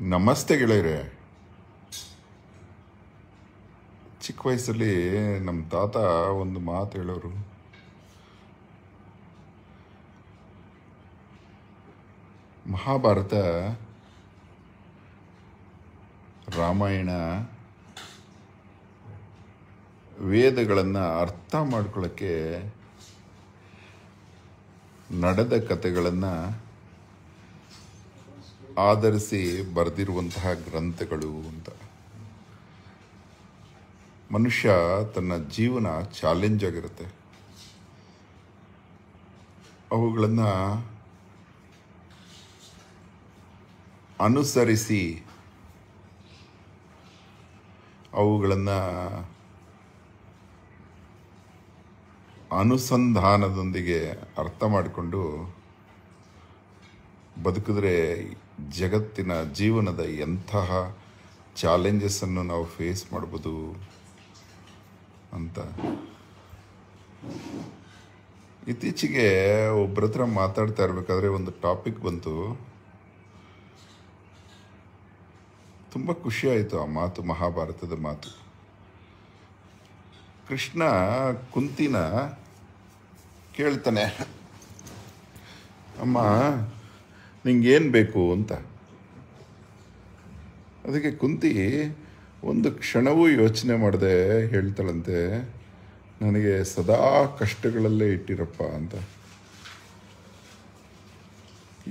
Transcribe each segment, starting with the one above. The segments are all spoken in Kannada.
ನಮಸ್ತೆ ಗೆಳೆಯರೆ. ಚಿಕ್ಕ ವಯಸ್ಸಲ್ಲಿ ನಮ್ಮ ತಾತ ಒಂದು ಮಾತು ಹೇಳೋರು, ಮಹಾಭಾರತ, ರಾಮಾಯಣ, ವೇದಗಳನ್ನು ಅರ್ಥ ಮಾಡ್ಕೊಳ್ಳೋಕ್ಕೆ ನಡೆದ ಕಥೆಗಳನ್ನು ಆಧರಿಸಿ ಬರೆದಿರುವಂತಹ ಗ್ರಂಥಗಳು ಅಂತ. ಮನುಷ್ಯ ತನ್ನ ಜೀವನ ಚಾಲೆಂಜ್ ಆಗಿರುತ್ತೆ. ಅವುಗಳನ್ನು ಅನುಸರಿಸಿ ಅವುಗಳನ್ನು ಅನುಸಂಧಾನದೊಂದಿಗೆ ಅರ್ಥ ಮಾಡಿಕೊಂಡು ಬದುಕಿದ್ರೆ ಜಗತ್ತಿನ ಜೀವನದ ಎಂತಹ ಚಾಲೆಂಜಸ್ಸನ್ನು ನಾವು ಫೇಸ್ ಮಾಡ್ಬೋದು ಅಂತ. ಇತ್ತೀಚೆಗೆ ಒಬ್ಬರ ಹತ್ರ ಮಾತಾಡ್ತಾ ಇರಬೇಕಾದ್ರೆ ಒಂದು ಟಾಪಿಕ್ ಬಂತು. ತುಂಬ ಖುಷಿ ಆಯಿತು ಆ ಮಾತು, ಮಹಾಭಾರತದ ಮಾತು. ಕೃಷ್ಣ ಕುಂತಿನ ಕೇಳ್ತಾನೆ, ಅಮ್ಮ ನಿಂಗೇನು ಬೇಕು ಅಂತ. ಅದಕ್ಕೆ ಕುಂತಿ ಒಂದು ಕ್ಷಣವೂ ಯೋಚನೆ ಮಾಡದೆ ಹೇಳ್ತಾಳಂತೆ, ನನಗೆ ಸದಾ ಕಷ್ಟಗಳಲ್ಲೇ ಇಟ್ಟಿರಪ್ಪ ಅಂತ.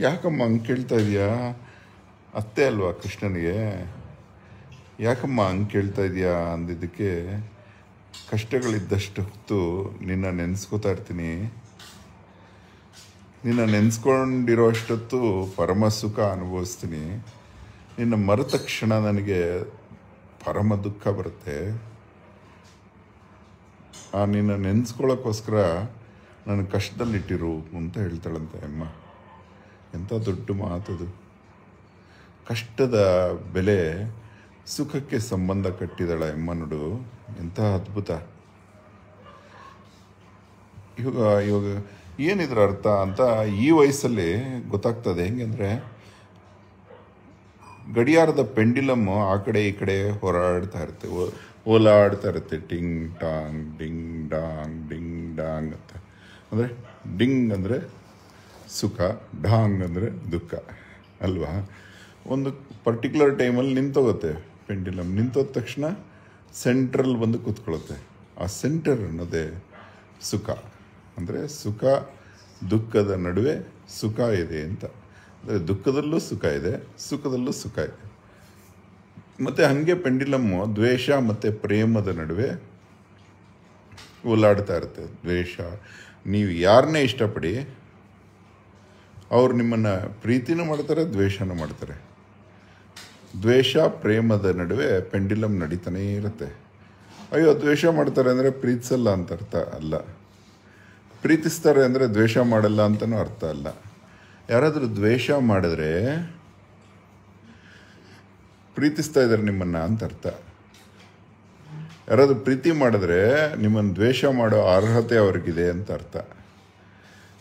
ಯಾಕಮ್ಮ ಹಂಗೆ ಕೇಳ್ತಾ ಇದೆಯಾ? ಅತ್ತೆ ಅಲ್ವಾ ಕೃಷ್ಣನಿಗೆ, ಯಾಕಮ್ಮ ಹಂಗೆ ಕೇಳ್ತಾ ಇದೆಯಾ ಅಂದಿದ್ದಕ್ಕೆ, ಕಷ್ಟಗಳಿದ್ದಷ್ಟು ಹೊತ್ತು ನಿನ್ನ ನೆನೆಸ್ಕೋತಾ ಇರ್ತೀನಿ, ನಿನ್ನ ನೆನೆಸ್ಕೊಂಡಿರೋ ಅಷ್ಟೊತ್ತು ಪರಮ ಸುಖ ಅನುಭವಿಸ್ತೀನಿ, ನಿನ್ನ ಮರೆತ ತಕ್ಷಣ ನನಗೆ ಪರಮ ದುಃಖ ಬರುತ್ತೆ. ಆ ನಿನ್ನ ನೆನೆಸ್ಕೊಳ್ಳೋಕ್ಕೋಸ್ಕರ ನನ್ನ ಕಷ್ಟದಲ್ಲಿಟ್ಟಿರು ಅಂತ ಹೇಳ್ತಾಳಂತೆ ಅಮ್ಮ. ಎಂಥ ದೊಡ್ಡ ಮಾತದು. ಕಷ್ಟದ ಬೆಲೆ ಸುಖಕ್ಕೆ ಸಂಬಂಧ ಕಟ್ಟಿದಾಳ ಅಮ್ಮ ನೋಡು, ಎಂಥ ಅದ್ಭುತ. ಇವಾಗ ಏನಿದ್ರ ಅರ್ಥ ಅಂತ ಈ ವಯಸ್ಸಲ್ಲಿ ಗೊತ್ತಾಗ್ತದೆ. ಹೆಂಗೆಂದರೆ, ಗಡಿಯಾರದ ಪೆಂಡಿಲಮ್ ಆ ಕಡೆ ಈ ಕಡೆ ಹೋರಾಡ್ತಾ ಇರುತ್ತೆ, ಓಲಾಡ್ತಾ ಇರುತ್ತೆ. ಟಿಂಗ್ ಟಾಂಗ್ ಡಿಂಗ್ ಡಾಂಗ್ ಡಿಂಗ್ ಡಾಂಗ್ ಅಂತ. ಅಂದರೆ ಡಿಂಗ್ ಅಂದರೆ ಸುಖ, ಡಾಂಗ್ ಅಂದರೆ ದುಃಖ ಅಲ್ವಾ. ಒಂದು ಪರ್ಟಿಕ್ಯುಲರ್ ಟೈಮಲ್ಲಿ ನಿಂತೋಗುತ್ತೆ ಪೆಂಡಿಲಮ್. ನಿಂತೋದ ತಕ್ಷಣ ಸೆಂಟ್ರಲ್ಲಿ ಬಂದು ಕೂತ್ಕೊಳ್ಳುತ್ತೆ. ಆ ಸೆಂಟರ್ ಅನ್ನೋದೇ ಸುಖ. ಅಂದರೆ ಸುಖ ದುಃಖದ ನಡುವೆ ಸುಖ ಇದೆ ಅಂತ. ಅಂದರೆ ದುಃಖದಲ್ಲೂ ಸುಖ ಇದೆ, ಸುಖದಲ್ಲೂ ಸುಖ ಇದೆ. ಮತ್ತು ಹಾಗೆ ಪೆಂಡಿಲಮ್ಮು ದ್ವೇಷ ಮತ್ತು ಪ್ರೇಮದ ನಡುವೆ ಓಲಾಡ್ತಾ ಇರುತ್ತೆ. ದ್ವೇಷ, ನೀವು ಯಾರನ್ನೇ ಇಷ್ಟಪಡಿ ಅವ್ರು ನಿಮ್ಮನ್ನು ಪ್ರೀತಿನೂ ಮಾಡ್ತಾರೆ, ದ್ವೇಷನೂ ಮಾಡ್ತಾರೆ. ದ್ವೇಷ ಪ್ರೇಮದ ನಡುವೆ ಪೆಂಡಿಲಮ್ ನಡೀತಾನೇ ಇರುತ್ತೆ. ಅಯ್ಯೋ ದ್ವೇಷ ಮಾಡ್ತಾರೆ ಅಂದರೆ ಪ್ರೀತಿಸಲ್ಲ ಅಂತ ಅರ್ಥ ಅಲ್ಲ, ಪ್ರೀತಿಸ್ತಾರೆ ಅಂದರೆ ದ್ವೇಷ ಮಾಡಲ್ಲ ಅಂತಲೂ ಅರ್ಥ ಅಲ್ಲ. ಯಾರಾದರೂ ದ್ವೇಷ ಮಾಡಿದ್ರೆ ಪ್ರೀತಿಸ್ತಾ ಇದ್ದಾರೆ ನಿಮ್ಮನ್ನು ಅಂತ ಅರ್ಥ. ಯಾರಾದರೂ ಪ್ರೀತಿ ಮಾಡಿದ್ರೆ ನಿಮ್ಮನ್ನು ದ್ವೇಷ ಮಾಡೋ ಅರ್ಹತೆ ಅವ್ರಿಗಿದೆ ಅಂತ ಅರ್ಥ.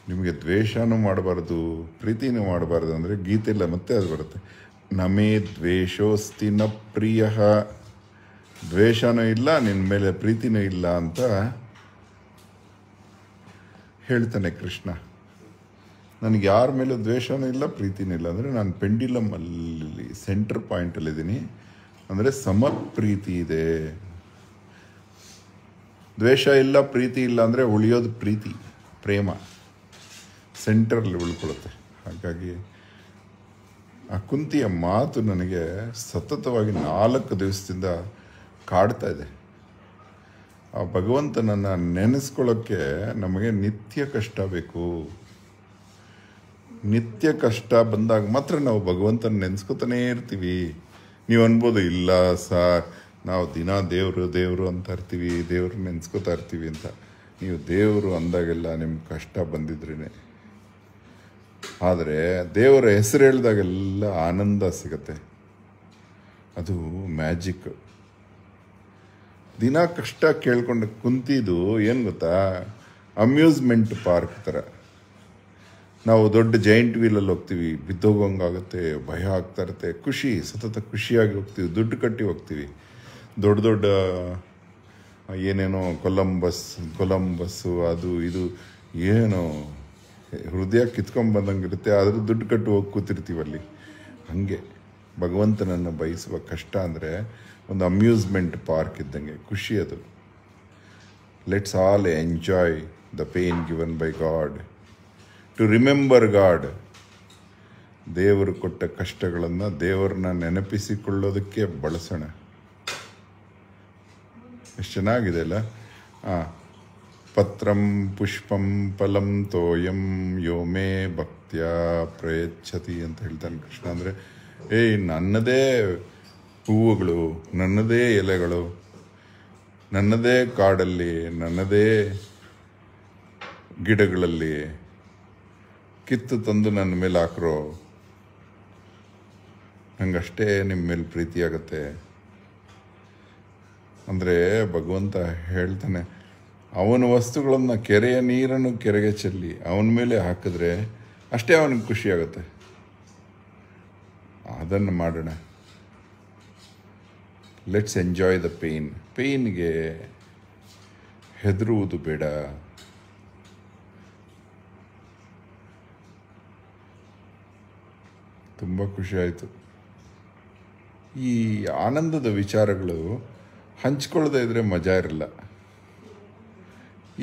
ನಿಮಗೆ ದ್ವೇಷನೂ ಮಾಡಬಾರ್ದು, ಪ್ರೀತಿನೂ ಮಾಡಬಾರ್ದು ಅಂದರೆ ಗೀತೆಲ್ಲ ಮತ್ತೆ ಅದು ಬರುತ್ತೆ. ನಮೇ ದ್ವೇಷೋಸ್ತಿ ನ ಪ್ರಿಯ, ದ್ವೇಷನೂ ಇಲ್ಲ ನಿನ್ನ ಮೇಲೆ ಪ್ರೀತಿನೂ ಇಲ್ಲ ಅಂತ ಹೇಳ್ತಾನೆ ಕೃಷ್ಣ. ನನಗೆ ಯಾರ ಮೇಲೂ ದ್ವೇಷನೂ ಇಲ್ಲ ಪ್ರೀತಿನೂ ಇಲ್ಲ ಅಂದರೆ ನಾನು ಪೆಂಡಿಲಮ್ಮಲ್ಲಿ ಸೆಂಟರ್ ಪಾಯಿಂಟಲ್ಲಿದ್ದೀನಿ. ಅಂದರೆ ಸಮ ಪ್ರೀತಿ ಇದೆ. ದ್ವೇಷ ಇಲ್ಲ ಪ್ರೀತಿ ಇಲ್ಲ ಅಂದರೆ ಉಳಿಯೋದು ಪ್ರೀತಿ, ಪ್ರೇಮ ಸೆಂಟ್ರಲ್ಲಿ ಉಳ್ಕೊಳ್ಳುತ್ತೆ. ಹಾಗಾಗಿ ಆ ಕುಂತಿಯ ಮಾತು ನನಗೆ ಸತತವಾಗಿ 4 ದಿವಸದಿಂದ ಕಾಡ್ತಾ ಇದೆ. ಆ ಭಗವಂತನನ್ನು ನೆನೆಸ್ಕೊಳ್ಳೋಕ್ಕೆ ನಮಗೆ ನಿತ್ಯ ಕಷ್ಟ ಬೇಕು. ನಿತ್ಯ ಕಷ್ಟ ಬಂದಾಗ ಮಾತ್ರ ನಾವು ಭಗವಂತನ ನೆನೆಸ್ಕೊತಾನೇ ಇರ್ತೀವಿ. ನೀವು ಅನ್ಬೋದು, ಇಲ್ಲ ಸರ್ ನಾವು ದಿನ ದೇವರು ದೇವರು ಅಂತ ಇರ್ತೀವಿ, ದೇವರು ನೆನೆಸ್ಕೊತಾ ಇರ್ತೀವಿ ಅಂತ. ನೀವು ದೇವರು ಅಂದಾಗೆಲ್ಲ ನಿಮ್ಗೆ ಕಷ್ಟ ಬಂದಿದ್ರೇ. ಆದರೆ ದೇವರ ಹೆಸರು ಹೇಳಿದಾಗೆಲ್ಲ ಆನಂದ ಸಿಗತ್ತೆ. ಅದು ಮ್ಯಾಜಿಕ್. ದಿನ ಕಷ್ಟ ಕೇಳ್ಕೊಂಡು ಕುಂತಿದ್ದು ಏನು ಗೊತ್ತಾ, ಅಮ್ಯೂಸ್ಮೆಂಟ್ ಪಾರ್ಕ್ ಥರ. ನಾವು ದೊಡ್ಡ ಜೈಂಟ್ ವೀಲಲ್ಲಿ ಹೋಗ್ತೀವಿ, ಬಿದ್ದೋಗಂಗಾಗುತ್ತೆ, ಭಯ ಆಗ್ತಾ ಇರುತ್ತೆ. ಖುಷಿ, ಸತತ ಖುಷಿಯಾಗಿ ಹೋಗ್ತೀವಿ, ದುಡ್ಡು ಕಟ್ಟಿ ಹೋಗ್ತೀವಿ. ದೊಡ್ಡ ದೊಡ್ಡ ಏನೇನೋ ಕೊಲಂಬಸ್ಸು ಅದು ಇದು ಏನೋ ಹೃದಯ ಕಿತ್ಕೊಂಡ್ಬಂದಂಗಿರುತ್ತೆ, ಆದರೂ ದುಡ್ಡು ಕಟ್ಟು ಹೋಗಿ ಕೂತಿರ್ತೀವಲ್ಲಿ. ಹಾಗೆ ಭಗವಂತನನ್ನು ಬಯಸುವ ಕಷ್ಟ ಅಂದರೆ ಒಂದು ಅಮ್ಯೂಸ್ಮೆಂಟ್ ಪಾರ್ಕ್ ಇದ್ದಂಗೆ, ಖುಷಿ ಅದು. Let's all enjoy the pain given by God to remember God. ದೇವರು ಕೊಟ್ಟ ಕಷ್ಟಗಳನ್ನು ದೇವರನ್ನ ನೆನಪಿಸಿಕೊಳ್ಳೋದಕ್ಕೆ ಬಳಸೋಣ. ಎಷ್ಟು ಚೆನ್ನಾಗಿದೆ ಅಲ್ಲ. ಪತ್ರಂ ಪುಷ್ಪಂ ಫಲಂ ತೋಯಂ ಯೋ ಮೇ ಭಕ್ತ್ಯ ಪ್ರಯಚ್ಛತಿ ಅಂತ ಹೇಳ್ತಾನೆ ಕೃಷ್ಣ. ಅಂದರೆ ನನ್ನದೇ ಹೂವುಗಳು, ನನ್ನದೇ ಎಲೆಗಳು, ನನ್ನದೇ ಕಾಡಲ್ಲಿ, ನನ್ನದೇ ಗಿಡಗಳಲ್ಲಿ ಕಿತ್ತು ತಂದು ನನ್ನ ಮೇಲೆ ಹಾಕ್ರೋ, ನಂಗಷ್ಟೇ ನಿಮ್ಮ ಮೇಲೆ ಪ್ರೀತಿಯಾಗತ್ತೆ. ಅಂದರೆ ಭಗವಂತ ಹೇಳ್ತಾನೆ, ಅವನ ವಸ್ತುಗಳನ್ನು, ಕೆರೆಯ ನೀರನ್ನು ಕೆರೆಗೆ ಚೆಲ್ಲಿ ಅವನ ಮೇಲೆ ಹಾಕಿದ್ರೆ ಅಷ್ಟೇ ಅವನಿಗೆ ಖುಷಿಯಾಗುತ್ತೆ. ಅದನ್ನು ಮಾಡೋಣ. ಲೆಟ್ಸ್ ಎಂಜಾಯ್ ದ ಪೇಯ್ನ್ಗೆ ಹೆದರುವುದು ಬೇಡ. ತುಂಬ ಖುಷಿ ಆಯಿತು. ಈ ಆನಂದದ ವಿಚಾರಗಳು ಹಂಚ್ಕೊಳ್ಳದೆ ಇದ್ದರೆ ಮಜಾ ಇರಲ್ಲ.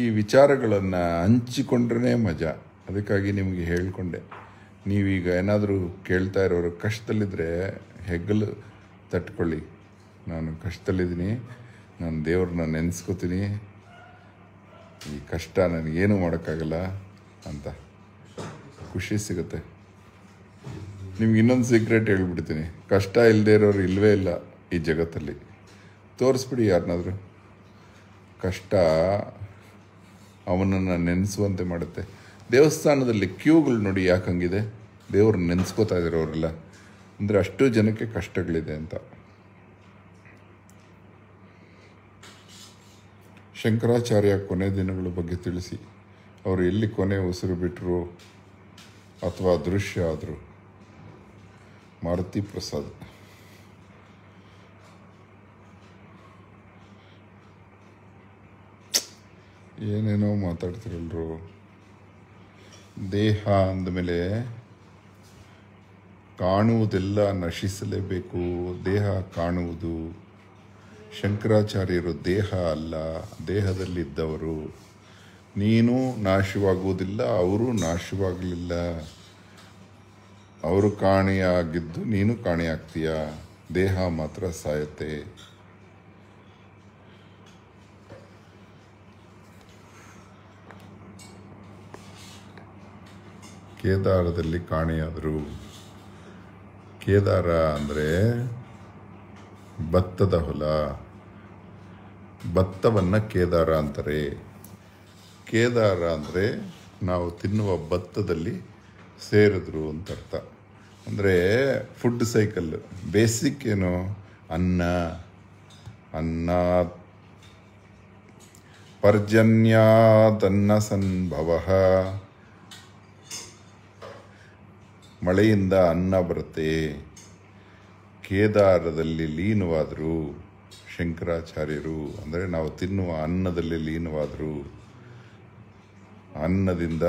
ಈ ವಿಚಾರಗಳನ್ನು ಹಂಚಿಕೊಂಡ್ರೇ ಮಜಾ. ಅದಕ್ಕಾಗಿ ನಿಮಗೆ ಹೇಳಿಕೊಂಡೆ. ನೀವೀಗ ಏನಾದರೂ ಕೇಳ್ತಾ ಇರೋರು ಕಷ್ಟದಲ್ಲಿದ್ದರೆ ಹೆಗ್ಗಲು ತಟ್ಕೊಳ್ಳಿ. ನಾನು ಕಷ್ಟದಲ್ಲಿದ್ದೀನಿ, ನಾನು ದೇವ್ರನ್ನ ನೆನೆಸ್ಕೋತೀನಿ, ಈ ಕಷ್ಟ ನನಗೇನು ಮಾಡೋಕ್ಕಾಗಲ್ಲ ಅಂತ ಖುಷಿ ಸಿಗುತ್ತೆ. ನಿಮ್ಗೆ ಇನ್ನೊಂದು ಸೀಕ್ರೆಟ್ ಹೇಳ್ಬಿಡ್ತೀನಿ. ಕಷ್ಟ ಇಲ್ಲದೆ ಇರೋರು ಇಲ್ಲವೇ ಇಲ್ಲ ಈ ಜಗತ್ತಲ್ಲಿ. ತೋರಿಸ್ಬಿಡಿ ಯಾರನ್ನಾದರೂ. ಕಷ್ಟ ಅವನನ್ನು ನೆನೆಸುವಂತೆ ಮಾಡುತ್ತೆ. ದೇವಸ್ಥಾನದಲ್ಲಿ ಕ್ಯೂಗಳು ನೋಡಿ ಯಾಕೆ ಹಂಗಿದೆ? ದೇವ್ರನ್ನ ನೆನೆಸ್ಕೋತಾ ಇದ್ದಾರೆ ಅವರೆಲ್ಲ. ಅಂದರೆ ಅಷ್ಟು ಜನಕ್ಕೆ ಕಷ್ಟಗಳಿದೆ ಅಂತ. ಶಂಕರಾಚಾರ್ಯ ಕೊನೆ ದಿನಗಳ ಬಗ್ಗೆ ತಿಳಿಸಿ. ಅವರು ಎಲ್ಲಿ ಕೊನೆ ಉಸಿರು ಬಿಟ್ಟರು ಅಥವಾ ದೃಶ್ಯ ಆದರು? ಮಾರುತಿ ಪ್ರಸಾದ್. ಏನೇನೋ ಮಾತಾಡ್ತಿರಲ್ರು. ದೇಹ ಅಂದಮೇಲೆ ಕಾಣುವುದೆಲ್ಲ ನಶಿಸಲೇಬೇಕು. ದೇಹ ಕಾಣುವುದು. ಶಂಕರಾಚಾರ್ಯರು ದೇಹ ಅಲ್ಲ, ದೇಹದಲ್ಲಿದ್ದವರು. ನೀನು ನಾಶವಾಗುವುದಿಲ್ಲ, ಅವರು ನಾಶವಾಗಲಿಲ್ಲ. ಅವರು ಕಾಣೆಯಾಗಿದ್ದು ನೀನು ಕಾಣೆಯಾಗ್ತೀಯ. ದೇಹ ಮಾತ್ರ ಸಾಯುತ್ತೆ. ಕೇದಾರದಲ್ಲಿ ಕಾಣೆಯಾದರು. ಕೇದಾರ ಅಂದರೆ ಭತ್ತದ ಹೊಲ. ಭತ್ತವನ್ನು ಕೇದಾರ ಅಂತಾರೆ. ಕೇದಾರ ಅಂದರೆ ನಾವು ತಿನ್ನುವ ಭತ್ತದಲ್ಲಿ ಸೇರಿದ್ರು ಅಂತ ಅರ್ಥ. ಅಂದರೆ ಫುಡ್ ಸೈಕಲ್. ಬೇಸಿಕ್ ಏನು? ಅನ್ನ ಪರ್ಜನ್ಯಾದನ್ನ ಸಂಭವ. ಮಳೆಯಿಂದ ಅನ್ನ ಬರುತ್ತೆ. ಕೇದಾರದಲ್ಲಿ ಲೀನವಾದರು ಶಂಕರಾಚಾರ್ಯರು. ಅಂದರೆ ನಾವು ತಿನ್ನುವ ಅನ್ನದಲ್ಲಿ ಲೀನವಾದರು. ಅನ್ನದಿಂದ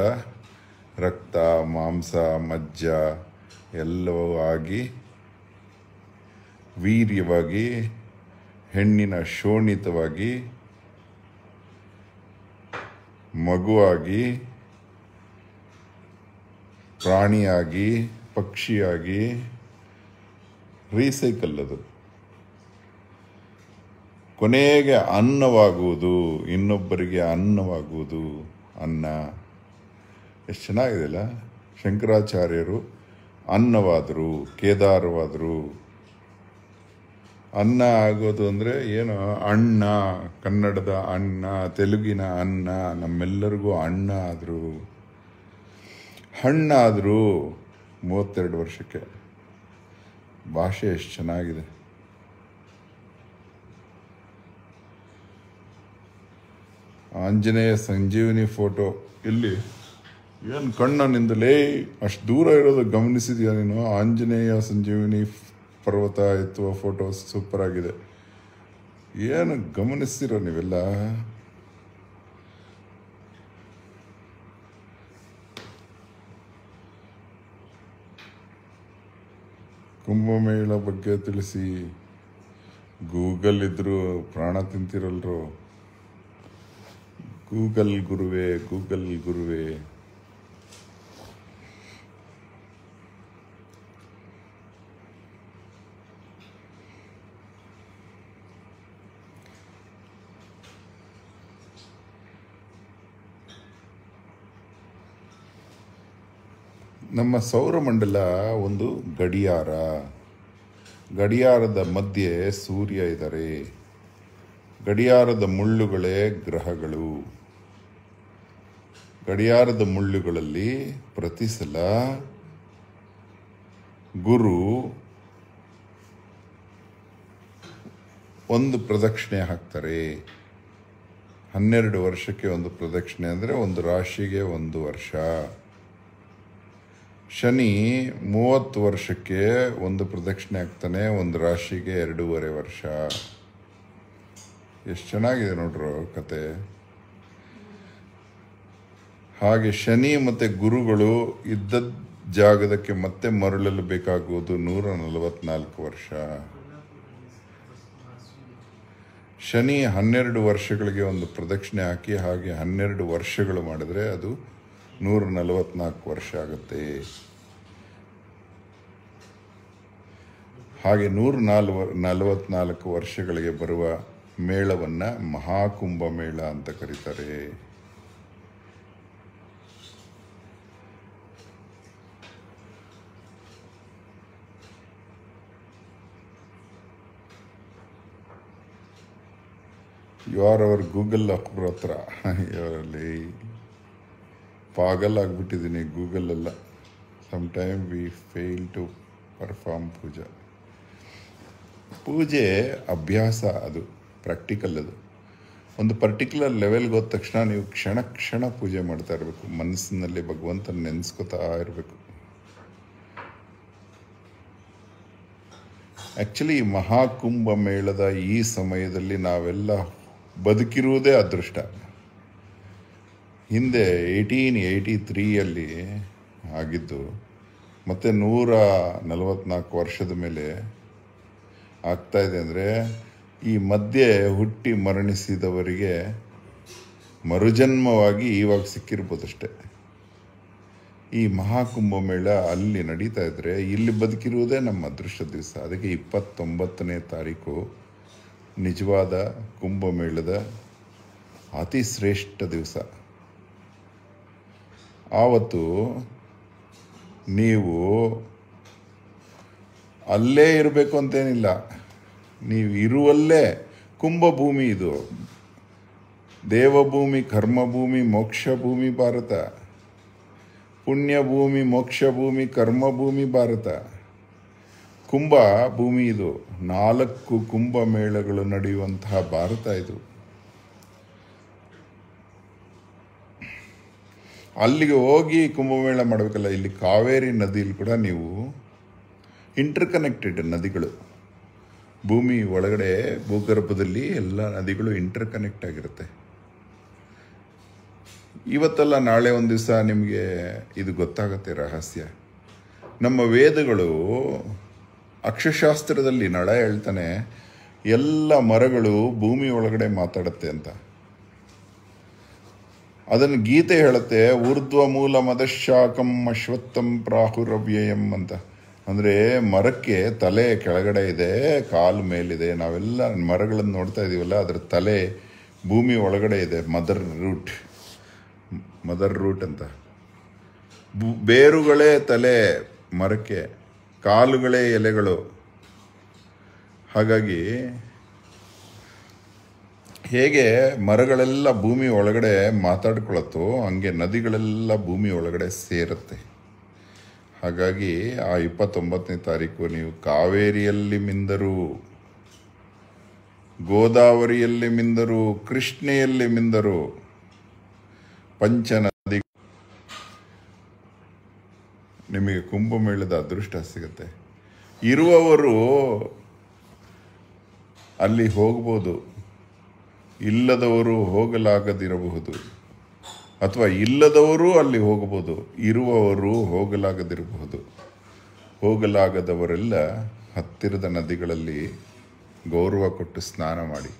ರಕ್ತ, ಮಾಂಸ, ಮಜ್ಜ ಎಲ್ಲವೂ ಆಗಿ ವೀರ್ಯವಾಗಿ, ಹೆಣ್ಣಿನ ಶೋಣಿತವಾಗಿ, ಮಗುವಾಗಿ, ಪ್ರಾಣಿಯಾಗಿ, ಪಕ್ಷಿಯಾಗಿ ರೀಸೈಕಲ್ ಅದು. ಕೊನೆಗೆ ಅನ್ನವಾಗುವುದು, ಇನ್ನೊಬ್ಬರಿಗೆ ಅನ್ನವಾಗುವುದು. ಅನ್ನ ಎಷ್ಟು ಚೆನ್ನಾಗಿದೆಯಲ್ಲ. ಶಂಕರಾಚಾರ್ಯರು ಅನ್ನವಾದರು, ಕೇದಾರವಾದರು. ಅನ್ನ ಆಗೋದು ಅಂದರೆ ಏನು? ಅಣ್ಣ, ಕನ್ನಡದ ಅಣ್ಣ, ತೆಲುಗಿನ ಅನ್ನ, ನಮ್ಮೆಲ್ಲರಿಗೂ ಅಣ್ಣ ಆದರು. ಹಣ್ಣಾದರು 32 ವರ್ಷಕ್ಕೆ. ಭಾಷೆ ಎಷ್ಟು ಚೆನ್ನಾಗಿದೆ. ಆಂಜನೇಯ ಸಂಜೀವಿನಿ ಫೋಟೋ ಇಲ್ಲಿ ಏನು ಕಣ್ಣನಿಂದಲೇ ಅಷ್ಟು ದೂರ ಇರೋದು ಗಮನಿಸಿದ್ಯಾ ನೀನು? ಆಂಜನೇಯ ಸಂಜೀವಿನಿ ಪರ್ವತ ಎತ್ತುವ ಫೋಟೋ ಸೂಪರ್ ಆಗಿದೆ. ಏನು ಗಮನಿಸ್ತೀರ ನೀವೆಲ್ಲ? ಕುಂಭಮೇಳ ಬಗ್ಗೆ ತಿಳಿಸಿ. ಗೂಗಲ್ ಇದ್ರು ಪ್ರಾಣ ತಿಂತಿರಲ್ರು. ಗೂಗಲ್ ಗುರುವೇ, ಗೂಗಲ್ ಗುರುವೇ. ನಮ್ಮ ಸೌರಮಂಡಲ ಒಂದು ಗಡಿಯಾರ. ಗಡಿಯಾರದ ಮಧ್ಯೆ ಸೂರ್ಯ ಇದ್ದಾರೆ. ಗಡಿಯಾರದ ಮುಳ್ಳುಗಳೇ ಗ್ರಹಗಳು. ಗಡಿಯಾರದ ಮುಳ್ಳುಗಳಲ್ಲಿ ಪ್ರತಿ ಸಲ ಗುರು ಒಂದು ಪ್ರದಕ್ಷಿಣೆ ಹಾಕ್ತಾರೆ. 12 ವರ್ಷಕ್ಕೆ ಒಂದು ಪ್ರದಕ್ಷಿಣೆ, ಅಂದರೆ ಒಂದು ರಾಶಿಗೆ 1 ವರ್ಷ. ಶನಿ 30 ವರ್ಷಕ್ಕೆ ಒಂದು ಪ್ರದಕ್ಷಿಣೆ ಆಗ್ತಾನೆ, ಒಂದು ರಾಶಿಗೆ 2.5 ವರ್ಷ. ಎಷ್ಟು ಚೆನ್ನಾಗಿದೆ ನೋಡ್ರು ಕತೆ. ಹಾಗೆ ಶನಿ ಮತ್ತು ಗುರುಗಳು ಇದ್ದದ ಜಾಗದಕ್ಕೆ ಮತ್ತೆ ಮರಳಲು ಬೇಕಾಗುವುದು 144 ವರ್ಷ. ಶನಿ 12 ವರ್ಷಗಳಿಗೆ ಒಂದು ಪ್ರದಕ್ಷಿಣೆ ಹಾಕಿ ಹಾಗೆ 12 ವರ್ಷಗಳು ಮಾಡಿದ್ರೆ ಅದು 144 ವರ್ಷ ಆಗುತ್ತೆ. ಹಾಗೆ 144 ವರ್ಷಗಳಿಗೆ ಬರುವ ಮೇಳವನ್ನು ಮಹಾಕುಂಭ ಮೇಳ ಅಂತ ಕರೀತಾರೆ. You are our Google Akbar ಹತ್ರ. ಅಲ್ಲಿ ಪಾಗಲ್ ಆಗಿಬಿಟ್ಟಿದ್ದೀನಿ ಗೂಗಲೆಲ್ಲ. Some time we fail to perform ಪೂಜೆ ಅಭ್ಯಾಸ, ಅದು ಪ್ರಾಕ್ಟಿಕಲ್. ಅದು ಒಂದು ಪರ್ಟಿಕ್ಯುಲರ್ ಲೆವೆಲ್ಗೆ ಹೋದ ತಕ್ಷಣ ನೀವು ಕ್ಷಣ ಕ್ಷಣ ಪೂಜೆ ಮಾಡ್ತಾ ಇರಬೇಕು. ಮನಸ್ಸಿನಲ್ಲಿ ಭಗವಂತನ ನೆನೆಸ್ಕೋತಾ ಇರಬೇಕು. ಆ್ಯಕ್ಚುಲಿ ಮಹಾಕುಂಭ ಮೇಳದ ಈ ಸಮಯದಲ್ಲಿ ನಾವೆಲ್ಲ ಬದುಕಿರುವುದೇ ಅದೃಷ್ಟ. ಹಿಂದೆ 1883 ಆಗಿದ್ದು ಮತ್ತು 144 ವರ್ಷದ ಮೇಲೆ ಆಗ್ತಾ ಇದೆ. ಅಂದರೆ ಈ ಮಧ್ಯೆ ಹುಟ್ಟಿ ಮರಣಿಸಿದವರಿಗೆ ಮರುಜನ್ಮವಾಗಿ ಇವಾಗ ಸಿಕ್ಕಿರ್ಬೋದಷ್ಟೆ. ಈ ಮಹಾಕುಂಭ ಮೇಳ ಅಲ್ಲಿ ನಡೀತಾ ಇದ್ರೆ ಇಲ್ಲಿ ಬದುಕಿರುವುದೇ ನಮ್ಮ ಅದೃಷ್ಟ ದಿವಸ. ಅದಕ್ಕೆ 29ನೇ ತಾರೀಕು ನಿಜವಾದ ಕುಂಭಮೇಳದ ಅತಿ ಶ್ರೇಷ್ಠ ದಿವಸ. ಆವತ್ತು ನೀವು ಅಲ್ಲೇ ಇರಬೇಕು ಅಂತೇನಿಲ್ಲ, ನೀವು ಇರುವಲ್ಲೇ. ಕುಂಭಭೂಮಿ ಇದು, ದೇವಭೂಮಿ, ಕರ್ಮಭೂಮಿ, ಮೋಕ್ಷಭೂಮಿ ಭಾರತ. ಪುಣ್ಯಭೂಮಿ, ಮೋಕ್ಷಭೂಮಿ, ಕರ್ಮಭೂಮಿ ಭಾರತ. ಕುಂಭ ಭೂಮಿ ಇದು. 4 ಕುಂಭಮೇಳಗಳು ನಡೆಯುವಂತಹ ಭಾರತ ಇದು. ಅಲ್ಲಿಗೆ ಹೋಗಿ ಕುಂಭಮೇಳ ಮಾಡಬೇಕಲ್ಲ. ಇಲ್ಲಿ ಕಾವೇರಿ ನದಿಯಲ್ಲಿ ಕೂಡ ನೀವು ಇಂಟರ್ಕನೆಕ್ಟೆಡ್ ನದಿಗಳು, ಭೂಮಿ ಒಳಗಡೆ ಭೂಗರ್ಭದಲ್ಲಿ ಎಲ್ಲ ನದಿಗಳು ಇಂಟರ್ಕನೆಕ್ಟ್ ಆಗಿರುತ್ತೆ. ಇವತ್ತಲ್ಲ ನಾಳೆ ಒಂದು ದಿವಸ ನಿಮಗೆ ಇದು ಗೊತ್ತಾಗುತ್ತೆ ರಹಸ್ಯ. ನಮ್ಮ ವೇದಗಳು ಅಕ್ಷಶಾಸ್ತ್ರದಲ್ಲಿ ನಳ ಹೇಳ್ತಾನೆ, ಎಲ್ಲ ಮರಗಳು ಭೂಮಿ ಒಳಗಡೆ ಮಾತಾಡುತ್ತೆ ಅಂತ. ಅದನ್ನು ಗೀತೆ ಹೇಳುತ್ತೆ, ಊರ್ಧ್ವ ಮೂಲ ಮದಶಾಕಂ ಅಶ್ವತ್ಥಂ ಪ್ರಾಹುರವ್ಯಯಂ ಅಂತ. ಅಂದರೆ ಮರಕ್ಕೆ ತಲೆ ಕೆಳಗಡೆ ಇದೆ, ಕಾಲು ಮೇಲಿದೆ. ನಾವೆಲ್ಲ ಮರಗಳನ್ನು ನೋಡ್ತಾ ಇದ್ದೀವಲ್ಲ, ಅದರ ತಲೆ ಭೂಮಿ ಒಳಗಡೆ ಇದೆ. ಮದರ್ ರೂಟ್ ಅಂತ. ಬೇರುಗಳೇ ತಲೆ ಮರಕ್ಕೆ, ಕಾಲುಗಳೇ ಎಲೆಗಳು. ಹಾಗಾಗಿ ಹೇಗೆ ಮರಗಳೆಲ್ಲ ಭೂಮಿ ಒಳಗಡೆ ಮಾತಾಡ್ಕೊಳತ್ತೋ ಹಂಗೆ ನದಿಗಳೆಲ್ಲ ಭೂಮಿ ಒಳಗಡೆ ಸೇರುತ್ತೆ. ಹಾಗಾಗಿ ಆ 29ನೇ ತಾರೀಕು ನೀವು ಕಾವೇರಿಯಲ್ಲಿ ಮಿಂದರು, ಗೋದಾವರಿಯಲ್ಲಿ ಮಿಂದರು, ಕೃಷ್ಣೆಯಲ್ಲಿ ಮಿಂದರು, ಪಂಚನದಿ ನಿಮಗೆ ಕುಂಭಮೇಳದ ಅದೃಷ್ಟ ಸಿಗುತ್ತೆ. ಇರುವವರು ಅಲ್ಲಿ ಹೋಗ್ಬೋದು, ಇಲ್ಲದವರು ಹೋಗಲಾಗದಿರಬಹುದು, ಅಥವಾ ಇಲ್ಲದವರು ಅಲ್ಲಿ ಹೋಗಬಹುದು, ಇರುವವರು ಹೋಗಲಾಗದಿರಬಹುದು. ಹೋಗಲಾಗದವರೆಲ್ಲ ಹತ್ತಿರದ ನದಿಗಳಲ್ಲಿ ಗೌರವ ಕೊಟ್ಟು ಸ್ನಾನ ಮಾಡಿ,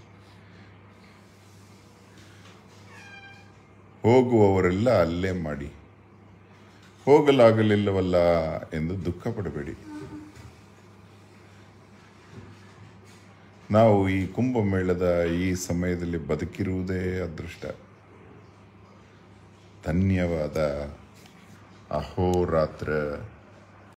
ಹೋಗುವವರೆಲ್ಲ ಅಲ್ಲೇ ಮಾಡಿ. ಹೋಗಲಾಗಲಿಲ್ಲವಲ್ಲ ಎಂದು ದುಃಖ ಪಡಬೇಡಿ. ನಾವು ಈ ಕುಂಭಮೇಳದ ಈ ಸಮಯದಲ್ಲಿ ಬದುಕಿರುವುದೇ ಅದೃಷ್ಟ. ಧನ್ಯವಾದ. ಅಹೋರಾತ್ರ.